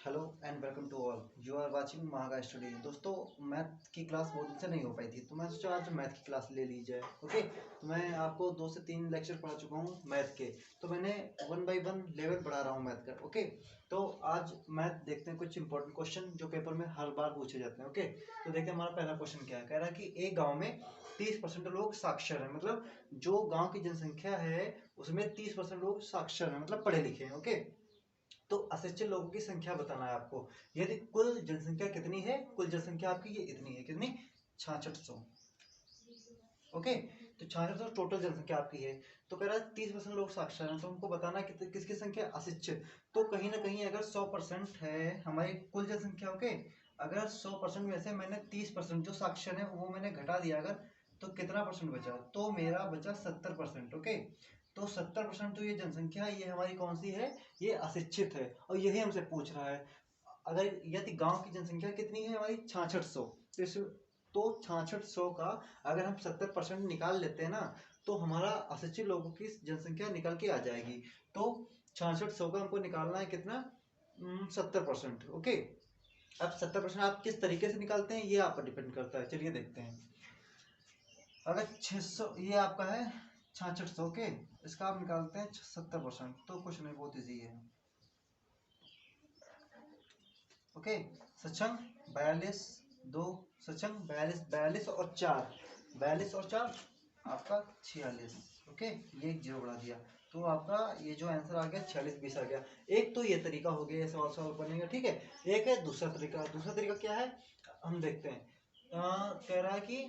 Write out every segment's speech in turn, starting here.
Hello and welcome to all. You are watching Mahaga study. दोस्तों, math की class बहुत दिन से नहीं हो पाई थी, तो मैं सोचा आज मैथ की क्लास ले ली जाए। ओके, तो मैं आपको 2 से 3 लेक्चर पढ़ा चुका हूँ मैथ के, तो मैंने 1 बाई 1 लेवल बढ़ा रहा हूँ मैथ का। ओके, तो आज मैथ देखते हैं कुछ इंपॉर्टेंट क्वेश्चन जो पेपर में हर बार पूछे जाते हैं। ओके, तो देखते हैं हमारा पहला क्वेश्चन क्या है। कह रहा है कि एक गाँव में 30% लोग साक्षर हैं, मतलब जो गाँव की जनसंख्या है उसमें 30% लोग साक्षर हैं, मतलब पढ़े लिखे हैं। ओके, तो अशिक्षित लोगों की संख्या बताना है आपको। यदि कुल जनसंख्या कितनी है, कुल जनसंख्या आपकी ये इतनी है, कितनी 6600। ओके, तो 6600 टोटल जनसंख्या आपकी है। तो कह रहा है 30% लोग साक्षर हैं, तो हमको बताना है किसकी संख्या अशिक्षित। तो कहीं ना कहीं अगर 100% है हमारी कुल जनसंख्या, ओके, अगर 100% में से मैंने 30% जो साक्षर है वो मैंने घटा दिया अगर, तो कितना परसेंट बचा? तो मेरा बचा 70%। ओके, तो 70% जो ये जनसंख्या है ये हमारी कौन सी है? ये अशिक्षित है, और यही हमसे पूछ रहा है। अगर यदि गांव की जनसंख्या कितनी है हमारी 6600, तो 6600 का अगर हम 70% निकाल लेते हैं ना, तो हमारा अशिक्षित लोगों की जनसंख्या निकल के आ जाएगी। तो 6600 का हमको निकालना है कितना? 70%। ओके, अब 70% आप किस तरीके से निकालते हैं ये आप पर डिपेंड करता है। चलिए देखते हैं। अगर 600 ये आपका है 6600 के, इसका आप निकालते हैं 70%, तो कुछ नहीं, बहुत इजी है। ओके, सक्षम 42, 2 सक्षम 42, 42 और 4, 42 और 4 आपका 46। ओके, ये एक जीरो बढ़ा दिया, तो आपका ये जो आंसर आ गया 46 20 आ गया। एक तो ये तरीका हो गया सवाल सॉल्व करने का, ठीक है। एक है दूसरा तरीका। दूसरा तरीका क्या है हम देखते हैं। कह रहा है कि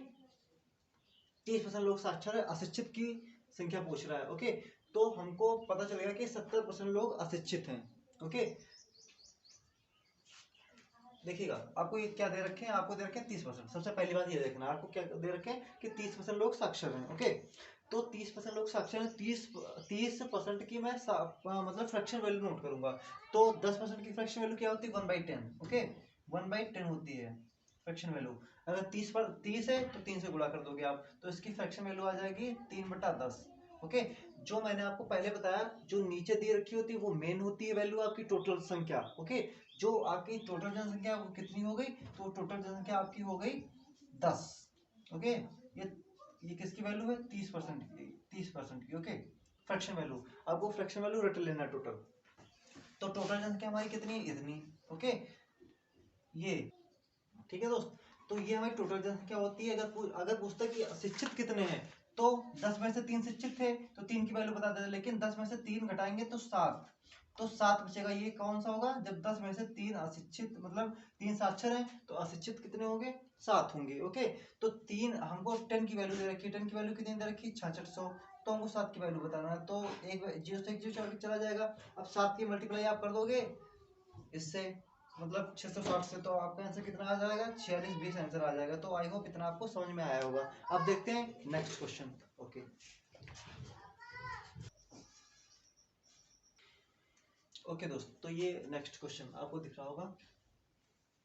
30% लोग साक्षर है, अशिक्षित की संख्या पूछ रहा है। ओके, तो हमको पता चलेगा कि 70% लोग अशिक्षित हैं। ओके, देखिएगा आपको ये क्या दे रखे हैं, आपको दे रखे हैं 30%। सबसे पहली बात ये देखना, आपको क्या दे रखे हैं कि 30% लोग साक्षर हैं। ओके, तो 30% लोग साक्षर हैं। 30% की मैं मतलब फ्रैक्शन वैल्यू नोट करूंगा। तो 10% की फ्रैक्शन वैल्यू क्या होती है? 1/10। ओके, 1/10 होती है फ्रैक्शन वैल्यू। अगर 30 है तो 3 से गुणा कर दोगे आप, तो इसकी फ्रैक्शन वैल्यू आ जाएगी 3/10। ओके, जो मैंने आपको पहले बताया, जो नीचे दी रखी होती है वो मेन होती है वैल्यू आपकी टोटल संख्या। ओके, जो आपकी टोटल जनसंख्या वो कितनी हो गई? तो टोटल जनसंख्या आपकी हो गई 10। ओके, ये किसकी वैल्यू है? 30% की, 30% की। ओके, फ्रैक्शन वैल्यू, आपको फ्रैक्शन वैल्यू रट लेना टोटल। तो टोटल जनसंख्या हमारी कितनी है? इतनी। ओके, ये ठीक है दोस्त। तो ये हमारी टोटल जनसंख्या होती है। अगर पूछता है कि शिक्षित कितने हैं, तो 10 में से 3 शिक्षित थे तो 3 की वैल्यू बता देते, लेकिन 10 में से 3 घटाएंगे तो 7, तो 7 बचेगा। ये कौन सा होगा? जब 10 में से 3 अशिक्षित, मतलब 3 साक्षर हैं, तो अशिक्षित कितने होंगे? 7 होंगे। ओके, तो 3 हमको 10 की वैल्यू दे रखी है। 10 की वैल्यू कितनी दे रखी है? 6600। तो हमको 7 की वैल्यू बताना है, तो एक जीरो से एक जीरो चला जाएगा। अब 7 की मल्टीप्लाई आप कर दोगे इससे, मतलब 660 से, तो आपका आंसर कितना आ जाएगा? 46 20 आंसर आ जाएगा। तो आई होप इतना आपको समझ में आया होगा। अब देखते हैं नेक्स्ट क्वेश्चन। ओके, ओके दोस्त, तो ये नेक्स्ट क्वेश्चन आपको दिख रहा होगा।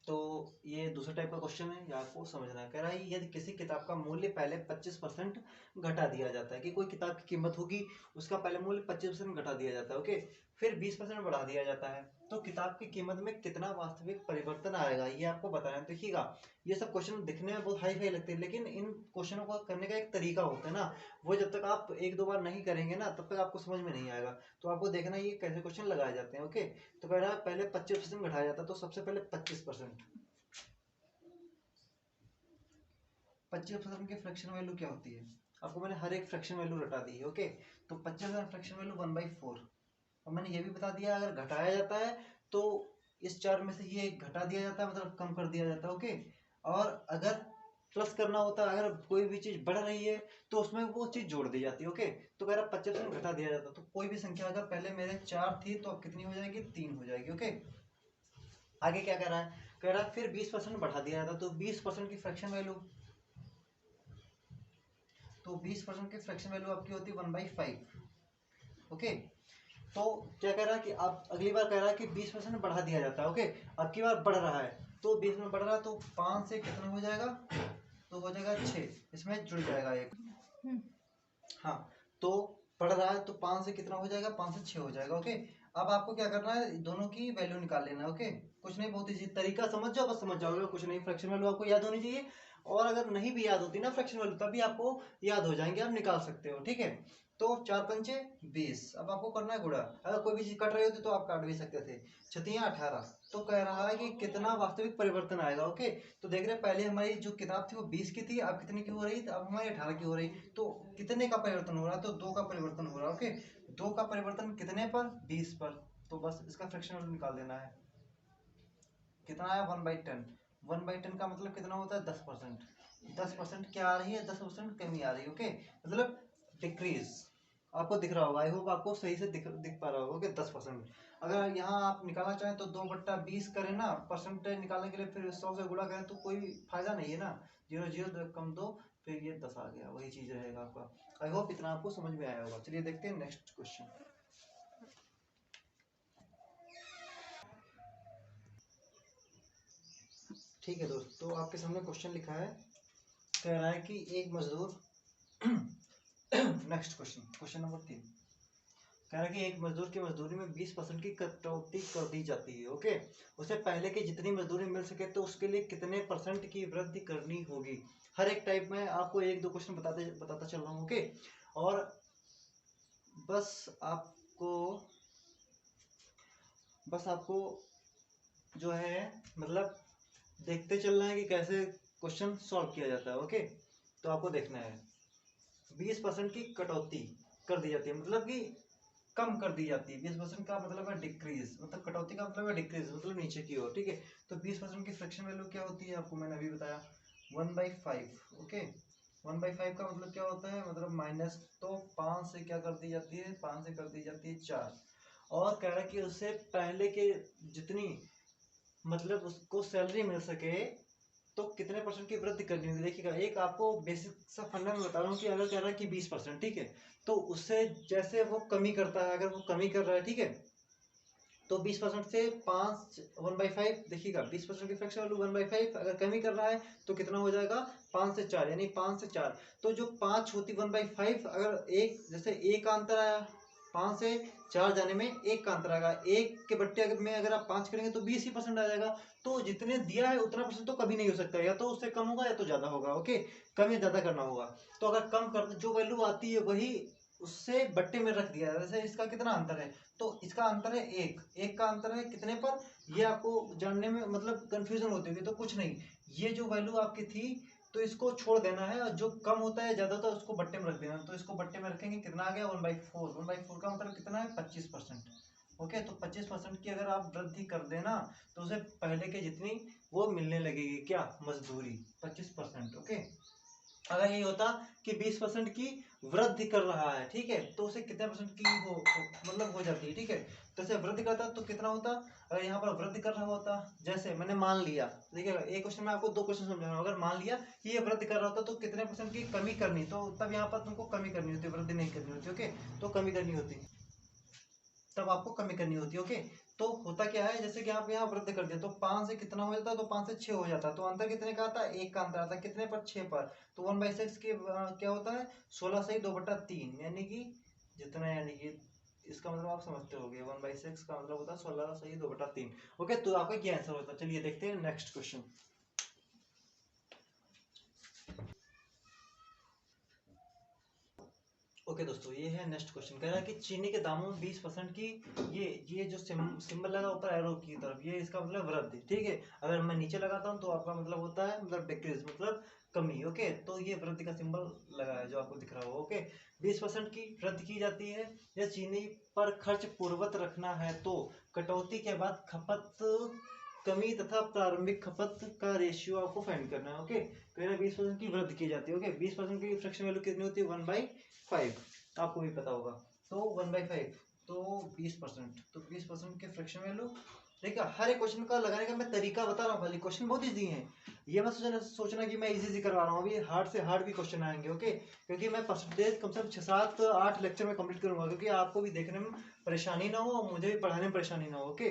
तो ये दूसरा टाइप का क्वेश्चन है, ये आपको समझना है। कह रहा है यदि किसी किताब का मूल्य पहले 25% घटा दिया जाता है, कि कोई किताब की कीमत होगी, उसका पहले मूल्य 25% घटा दिया जाता है। ओके, फिर 20% बढ़ा दिया जाता है, तो किताब की कीमत में कितना वास्तविक परिवर्तन आएगा, ये आपको बताना है। देखिएगा, ये सब क्वेश्चन दिखने में बहुत हाई फाई लगते हैं, लेकिन इन क्वेश्चनों को करने का एक तरीका होता है ना, वो जब तक आप 1-2 बार नहीं करेंगे ना, तब तक आपको समझ में नहीं आएगा। तो आपको देखना ये कैसे क्वेश्चन लगाए जाते हैं। ओके, तो कह रहा है पहले 25% घटाया जाता है, तो सबसे पहले 25%। 25% की फ्रैक्शन वैल्यू क्या होती है? आपको मैंने हर एक फ्रैक्शन वैल्यू रटा दी है। ओके, तो 25% फ्रैक्शन वैल्यू 1/4। और मैंने ये भी बता दिया अगर घटाया जाता है तो इस 4 में से ये घटा दिया जाता है, मतलब कम कर दिया जाता है। ओके, और अगर प्लस करना होता है, अगर कोई भी चीज बढ़ रही है तो उसमें वो चीज जोड़ दी जाती है। ओके, तो अगर 25% घटा दिया जाता, तो कोई भी संख्या अगर पहले मेरे 4 थी तो अब कितनी हो जाएगी? 3 हो जाएगी। ओके, आगे क्या कह रहा है? कह रहा है फिर 20% बढ़ा दिया जाता, तो 20% की फ्रैक्शन वैल्यू, तो 20% की फ्रैक्शन वैल्यू आपकी होती है 1/5। ओके, तो क्या कह रहा है कि आप अगली बार कह रहा है कि 20% बढ़ा दिया जाता है। ओके, अब की बार बढ़ रहा है, तो 20 में बढ़ रहा है, तो 5 से कितना हो जाएगा? तो हो जाएगा 6, इसमें जुड़ जाएगा एक। हाँ, तो बढ़ रहा है तो 5 से कितना हो जाएगा? 5 से 6 हो जाएगा। ओके, अब आपको क्या करना है, दोनों की वैल्यू निकाल लेना है। ओके, कुछ नहीं, बहुत ही तरीका समझ जाओ, बस समझ जाओगे, कुछ नहीं। फ्रैक्शन वैल्यू आपको याद होनी चाहिए, और अगर नहीं भी याद होती ना फ्रैक्शन वैल्यू, तभी आपको याद हो जाएंगे, आप निकाल सकते हो। ठीक है, तो 4 पंचे 20। अब आपको करना है गुणा। अगर कोई भी चीज कट रही होती तो आप काट भी सकते थे। छतियां 18। तो कह रहा है कि कितना वास्तविक परिवर्तन आएगा। ओके, तो देख रहे हैं पहले हमारी जो किताब थी वो 20 की थी, अब कितने की हो रही, अब हमारी 18 की हो रही। तो कितने का परिवर्तन हो रहा है, तो 2 का परिवर्तन हो रहा है। ओके, 2 का परिवर्तन कितने पर, 20 पर। तो बस इसका फ्रैक्शन वैल्यू निकाल देना है। कितना आया, 1/10। 1/10 का मतलब कितना होता है, 10%। 10% क्या आ रही है, 10% कमी आ रही है। ओके, मतलब डिक्रीज। आपको दिख रहा होगा, आई होप आपको सही से दिख पा रहा होगा। ओके, 10%। अगर यहाँ आप निकालना चाहें तो 2/20 करें ना, परसेंटेज निकालने के लिए फिर 100 से गुणा करें तो कोई फायदा नहीं है ना। 0 0 कम 2, फिर ये 10 आ गया, वही चीज रहेगा आपका। आई होप इतना आपको समझ में आया होगा। चलिए देखते हैं नेक्स्ट क्वेश्चन। ठीक है दोस्त, तो आपके सामने क्वेश्चन लिखा है, कह रहा है कि एक मजदूर नेक्स्ट क्वेश्चन, क्वेश्चन नंबर 3। कह रहा है कि एक मजदूर की मजदूरी में 20% की कटौती कर दी जाती है। ओके, उसे पहले की जितनी मजदूरी मिल सके तो उसके लिए कितने % की वृद्धि करनी होगी। हर एक टाइप में आपको एक दो क्वेश्चन बताता चल रहा हूँ। ओके, और बस आपको जो है मतलब देखते चलना है कि कैसे क्वेश्चन सॉल्व किया जाता है। ओके, तो आपको देखना है 20% की कटौती कर दी जाती है, मतलब कि कम कर दी जाती है। 20% का मतलब है डिक्रीज, मतलब कटौती का मतलब है डिक्रीज, मतलब नीचे की ओर। ठीक है, तो 20% की फ्रैक्शन वैल्यू क्या होती है, आपको मैंने अभी बताया, 1/5। ओके, 1/5 का मतलब क्या होता है, मतलब माइनस, तो 5 से क्या कर दी जाती है, 5 से कर दी जाती है 4। और कह रहा है कि उससे पहले के जितनी मतलब उसको सैलरी मिल सके तो कितने % की वृद्धि करनी होगी। देखिएगा, एक आपको बेसिक सा फंडा में बता रहा हूँ कि अगर कह रहा है कि 20%, ठीक है, तो उससे जैसे वो कमी करता है, अगर वो कमी कर रहा है, ठीक है, तो 20% से 5 1/5, देखिएगा 20% की फ्रैक्शन वैल्यू 1/5, अगर कमी कर रहा है तो कितना हो जाएगा, 5 से 4, यानी 5 से 4। तो जो 5 होती 1/5, अगर एक जैसे एक का अंतर आया, 5 से 4 जाने में एक का अंतर आएगा, एक के बट्टे अगर में अगर आप 5 करेंगे तो 20 ही % आ जाएगा। तो जितने दिया है उतना % तो कभी नहीं हो सकता, या तो उससे कम होगा या तो ज्यादा होगा। ओके, कम या ज्यादा करना होगा। तो अगर कम कर जो वैल्यू आती है वही उससे बट्टे में रख दिया, जैसे इसका कितना अंतर है, तो इसका अंतर है एक, एक का अंतर है कितने पर, ये आपको जानने में मतलब कंफ्यूजन होती होगी, तो कुछ नहीं, ये जो वैल्यू आपकी थी तो इसको छोड़ देना है, और जो कम होता है ज्यादा होता है उसको बट्टे में रख देना। तो इसको बट्टे में रखेंगे, कितना आ गया, 1/4। 1/4 का मतलब कितना है, 25%। ओके, तो 25% की अगर आप वृद्धि कर देना तो उसे पहले के जितनी वो मिलने लगेगी, क्या, मजदूरी, 25%। ओके, अगर ये होता कि 20% की वृद्धि कर रहा है, ठीक है, तो उसे कितने % की मतलब हो जाती है। ठीक है, तो इसे वृद्धि करता तो कितना होता, अगर यहाँ पर वृद्धि कर रहा होता, जैसे मैंने मान लिया, देखिएगा एक क्वेश्चन में आपको 2 क्वेश्चन समझा रहा हूँ, अगर मान लिया कि ये वृद्धि कर रहा होता तो कितने % की कमी करनी, तो तब यहाँ पर तुमको कमी करनी होती, वृद्धि नहीं करनी होती। ओके, तो कमी करनी होती, तब आपको कमी करनी होती है। ओके, तो होता क्या है, जैसे कि आप यहाँ वृद्धि कर दिया तो 5 से कितना हो जाता है, तो 5 से 6 हो जाता है, तो अंतर कितने का आता है, एक का अंतर आता है, कितने पर, 6 पर। तो 1/6 के क्या होता है, 16 से 2/3, यानी कि जितना, यानी कि इसका मतलब आप समझते होंगे, 1/6 का मतलब होता है 16 से 2/3। ओके, तो आपका क्या आंसर होता है। चलिए देखते हैं नेक्स्ट क्वेश्चन। ओके दोस्तों, ये है नेक्स्ट क्वेश्चन, कह रहा है कि चीनी के दामों में 20% की, ये जो सिंबल लगा ऊपर एरो की तरफ, ये इसका मतलब वृद्धि। ठीक है, अगर मैं नीचे लगाता हूँ तो आपका मतलब होता है मतलब डिक्रीज, मतलब कमी। ओके, तो ये वृद्धि का सिंबल लगा है जो आपको दिख रहा होगा। ओके, 20% की वृद्धि की जाती है, या चीनी पर खर्च पूर्वत रखना है तो कटौती के बाद खपत कमी तथा प्रारंभिक खपत का रेशियो आपको फाइंड करना है। ओके, तो 20% की वृद्धि की जाती है। ओके, 20% की फ्रैक्शन वैल्यू कितनी होती है, 1/5, आपको भी पता होगा। तो 1/5, तो 20%, तो 20% के फ्रैक्शन वैल्यू। देखिए, हर एक क्वेश्चन का लगाने का मैं तरीका बता रहा हूँ, खाली क्वेश्चन बहुत इजी है, ये मत सोचना कि मैं इजी करवा रहा हूँ, अभी हार्ड से हार्ड भी क्वेश्चन आएंगे। ओके, क्योंकि मैं परसेंटेज कम से कम 6 7 8 लेक्चर में कंप्लीट करूंगा, क्योंकि आपको भी देखने में परेशानी ना हो और मुझे भी पढ़ाने में परेशानी ना हो। ओके,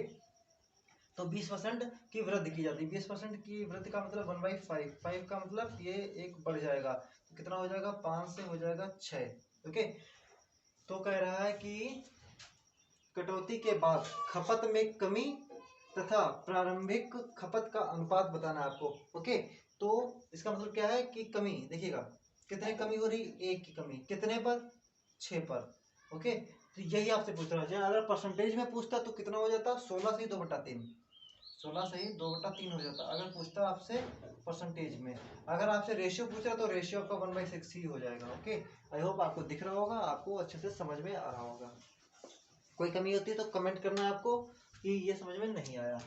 तो 20% की वृद्धि की जाती है, 20% की वृद्धि का मतलब 1/5, 5 का मतलब ये एक बढ़ जाएगा, तो कितना हो जाएगा, 5 से हो जाएगा 6। ओके, तो कह रहा है कि कटौती के बाद खपत में कमी तथा प्रारंभिक खपत का अनुपात बताना है आपको। ओके, तो इसका मतलब क्या है कि कमी, देखिएगा कितने कमी हो रही, 1 की कमी, कितने पर, 6 पर। ओके, तो यही आपसे पूछ रहा है। अगर परसेंटेज में पूछता तो कितना हो जाता, 16 से 2/3, 16 से 2/3 हो जाता अगर पूछता आपसे परसेंटेज में। अगर आपसे रेशियो पूछ रहा तो रेशियो आपका 1/6 ही हो जाएगा। ओके, आई होप आपको दिख रहा होगा, आपको अच्छे से समझ में आ रहा होगा। कोई कमी होती है तो कमेंट करना है आपको कि ये समझ में नहीं आया।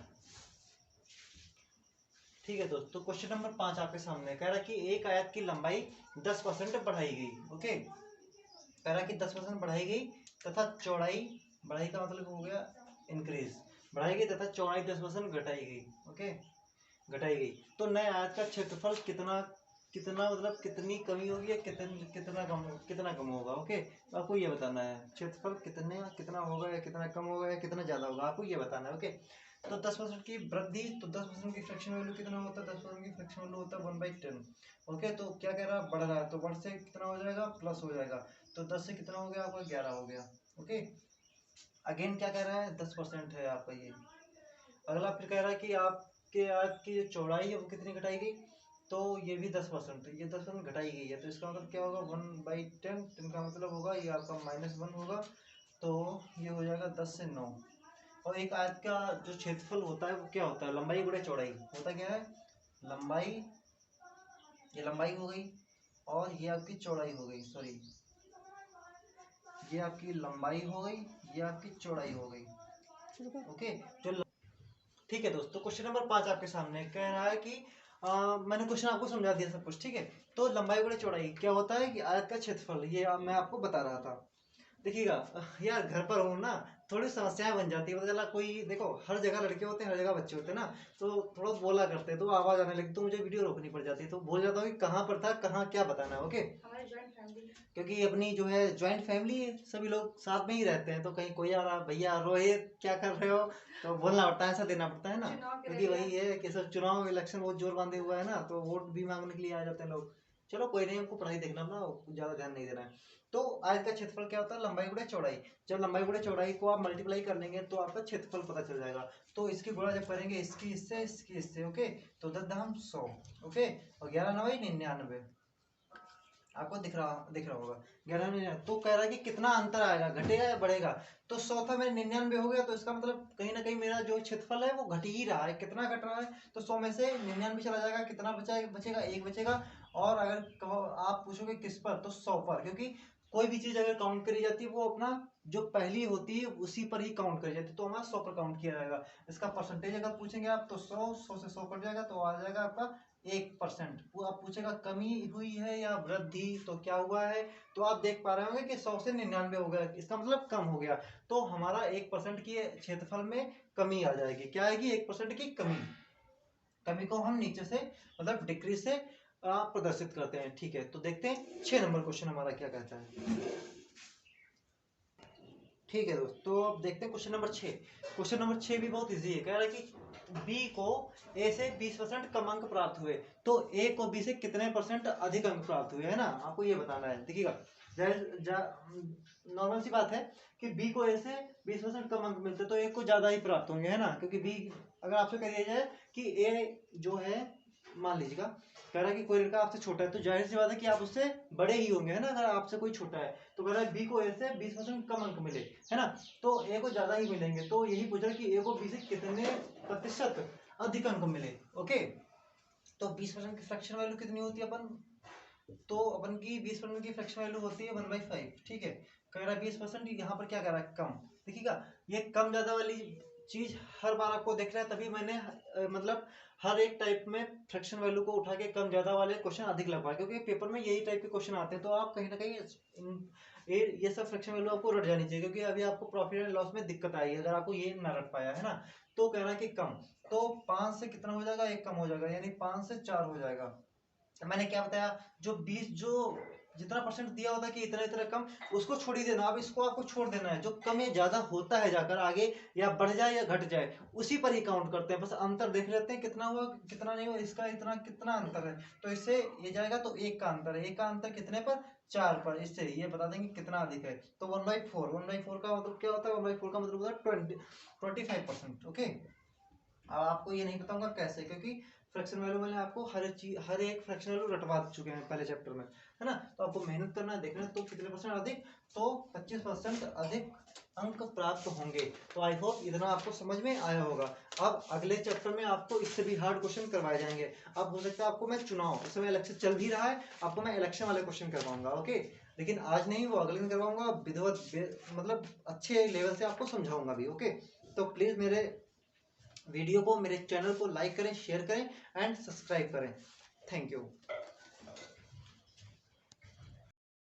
ठीक है दोस्तों, क्वेश्चन नंबर 5 आपके सामने कह रहा है कि एक आयत की लंबाई 10% बढ़ाई गई। ओके, कह रहा है कि 10% बढ़ाई गई तथा चौड़ाई, बढ़ाई का मतलब हो गया इंक्रीज, बढ़ाई गई तथा चौड़ाई 10% घटाई गई। ओके, घटाई गई तो नए आयत का क्षेत्रफल कितना कितना मतलब कितनी कमी होगी या कितना कम होगा। ओके, तो आपको ये बताना है क्षेत्रफल कितना होगा या कितना कम होगा या कितना ज्यादा होगा, आपको ये बताना है। ओके, तो 10% की वृद्धि, तो 10% की फ्रैक्शन वैल्यू कितना होता है, 10% की फ्रैक्शन वैल्यू होता है 1/10। ओके, तो क्या कह रहा है, बढ़ रहा है तो 1 से कितना हो जाएगा, प्लस हो जाएगा, तो 10 से कितना हो गया आपका, 11 हो गया। ओके, अगेन क्या कह रहा है, 10% है आपका ये। अगला फिर कह रहा है कि आपके आयत की जो चौड़ाई है वो कितनी घटाई गई, तो ये भी 10%, ये 10% घटाई गई है, तो इसका मतलब क्या होगा, 1/10, इनका मतलब होगा ये आपका -1 होगा, तो ये हो जाएगा 10 से 9। और एक आयत का जो क्षेत्रफल होता है वो क्या होता है, लंबाई गुणे चौड़ाई होता क्या है, लंबाई, ये लंबाई हो गई और ये आपकी चौड़ाई हो गई, सॉरी ये आपकी लंबाई हो गई, ये आपकी चौड़ाई हो गई। ओके, जो ठीक है दोस्तों, क्वेश्चन नंबर 5 आपके सामने कह रहा है कि मैंने क्वेश्चन आपको समझा दिया सब कुछ। ठीक है, तो लंबाई गुणे चौड़ाई क्या होता है कि आयत का क्षेत्रफल, ये मैं आपको बता रहा था। देखिएगा यार, घर पर हूँ ना, थोड़ी समस्याएं बन जाती है, पता चला कोई, देखो हर जगह लड़के होते हैं, हर जगह बच्चे होते हैं ना, तो थोड़ा बोला करते हैं तो आवाज आने लगी तो मुझे वीडियो रोकनी पड़ जाती है, तो भूल जाता हूँ कि कहाँ पर था, कहाँ क्या बताना है। ओके, क्योंकि अपनी जो है ज्वाइंट फैमिली है, सभी लोग साथ में ही रहते हैं, तो कहीं कोई आ रहा, भैया रोहित क्या कर रहे हो, तो बोलना पड़ता है, ऐसा देना पड़ता है ना, क्योंकि वही है कि सब चुनाव इलेक्शन बहुत जोर बांधे हुआ है ना, तो वोट भी मांगने के लिए आ जाते हैं लोग। चलो कोई नहीं, हमको पढ़ाई देखना ना, ज्यादा ध्यान नहीं देना है। तो आयत का क्षेत्रफल क्या होता है, लंबाई गुणे चौड़ाई। जब लंबाई गुणे चौड़ाई को आप मल्टीप्लाई कर लेंगे तो आपका क्षेत्रफल पता चल जाएगा। तो इसकी गुणा जब करेंगे, इसकी इससे, इसकी इससे, ओके, तो 10 × 100, ओके, और 11×9 = 99, आपको दिख रहा होगा 11 तो कह रहा है कि कितना अंतर आएगा, घटेगा या बढ़ेगा, तो 100 था मेरे 99 हो गया, तो इसका मतलब कहीं ना कहीं मेरा जो क्षेत्रफल है वो घट ही रहा है। कितना घट रहा है, तो 100 में से 99 चला जाएगा, कितना बचेगा, 1 बचेगा। और अगर कहो, आप पूछोगे किस पर, तो 100 पर, क्योंकि कोई भी चीज अगर काउंट करी जाती है वो अपना जो पहली होती है उसी पर ही काउंट करी जाती है, तो हमारा 100 पर काउंट किया जाएगा। इसका परसेंटेज अगर पूछेंगे आप तो 100 से 100 कट जाएगा, तो आ जाएगा आपका 1%। वो आप पूछेगा कमी हुई है या वृद्धि, तो क्या हुआ है, तो आप देख पा रहे होंगे कि 100 से 99 हो गया, इसका मतलब कम हो गया, तो हमारा 1% की क्षेत्रफल में कमी आ जाएगी। क्या आएगी, 1% की कमी। कमी को हम नीचे से मतलब डिक्रीज से प्रदर्शित करते हैं। ठीक है, तो देखते हैं 6 नंबर क्वेश्चन हमारा क्या कहता है। ठीक है दोस्तों, तो अब देखते हैं क्वेश्चन नंबर 6। क्वेश्चन नंबर 6 भी बहुत इजी है, कह रहा है कि बी को ए से 20% कम अंक प्राप्त हुए, तो ए को बी से कितने % अधिक अंक प्राप्त हुए, है ना, आपको ये बताना है। देखिएगा, नॉर्मल सी बात है कि बी को ए से 20% कम अंक मिलते तो ए को ज्यादा ही प्राप्त होंगे, है ना, क्योंकि बी, अगर आपसे कह दिया जाए कि ए जो है, मान लीजिएगा कह रहा है कि कोई लड़का आपसे छोटा है, तो जाहिर सी बात है कि आप उससे बड़े ही होंगे, है ना, अगर आपसे कोई छोटा है, तो कह रहा है बी को ए से 20% कम अंक मिले, है ना, तो ए को ज्यादा ही मिलेंगे, तो यही पूछ रहा है कि ए को बी से कितने प्रतिशत अधिक अंक मिले। ओके, तो 20% की फ्रैक्शन वैल्यू कितनी होती है अपन, तो अपन की 20% की फ्रैक्शन वैल्यू होती है 1/5। ठीक है, कह रहा है 20%, यहाँ पर क्या कह रहा है, कम। देखिएगा, ये कम ज्यादा वाली चीज हर बार आपको देख रहा है, तभी मैंने मतलब हर एक टाइप में फ्रैक्शन वैल्यू को उठा के कम ज्यादा वाले क्वेश्चन अधिक लगवाए, क्योंकि पेपर में यही टाइप के क्वेश्चन आते हैं, तो आप कहीं ना कहीं ये सब फ्रैक्शन वैल्यू आपको रट जानी चाहिए, क्योंकि अभी आपको प्रॉफिट एंड लॉस में दिक्कत आएगी अगर आपको ये ना रट पाया, है ना। तो कह रहा है कि कम, तो 5 से कितना हो जाएगा, 1 कम हो जाएगा, यानी 5 से 4 हो जाएगा। मैंने क्या बताया, जो 20 जो जितना परसेंट दिया होता है कि इतना इतना कम, उसको छोड़ ही देना। अब इसको आपको छोड़ देना है, जो कम या ज्यादा होता है जाकर आगे, या बढ़ जाए या घट जाए, उसी पर ही काउंट करते हैं। बस अंतर देख लेते हैं कितना हुआ कितना नहीं हुआ, इसका इतना कितना अंतर है, तो इससे ये जाएगा तो एक का अंतर है, एक का अंतर कितने पर, 4 पर, इससे ये बता देंगे कितना अधिक है। तो 1/4, 1/4 का मतलब क्या होता है, 1/4 का मतलब होता है 25%। ओके, अब आपको ये नहीं बताऊंगा कैसे, क्योंकि फ्रैक्शन वैल्यू मैंने आपको हर एक चीज, हर एक फ्रैक्शन वैल्यू रटवा चुके हैं पहले चैप्टर में, है ना। तो आपको मेहनत करना है, देखना है, तो कितने परसेंट अधिक, तो 25% अधिक अंक प्राप्त होंगे। तो आई होप इतना आपको समझ में आया होगा। अब अगले चैप्टर में आपको इससे भी हार्ड क्वेश्चन करवाए जाएंगे। अब हो सकता है आपको मैं चुनाव, इस समय इलेक्शन चल भी रहा है, आपको मैं इलेक्शन वाले क्वेश्चन करवाऊंगा। ओके, लेकिन आज नहीं, वो अगले दिन करवाऊंगा, विधिवत मतलब अच्छे लेवल से आपको समझाऊंगा भी। ओके, तो प्लीज मेरे वीडियो को, मेरे चैनल को लाइक करें, शेयर करें एंड सब्सक्राइब करें। Thank you.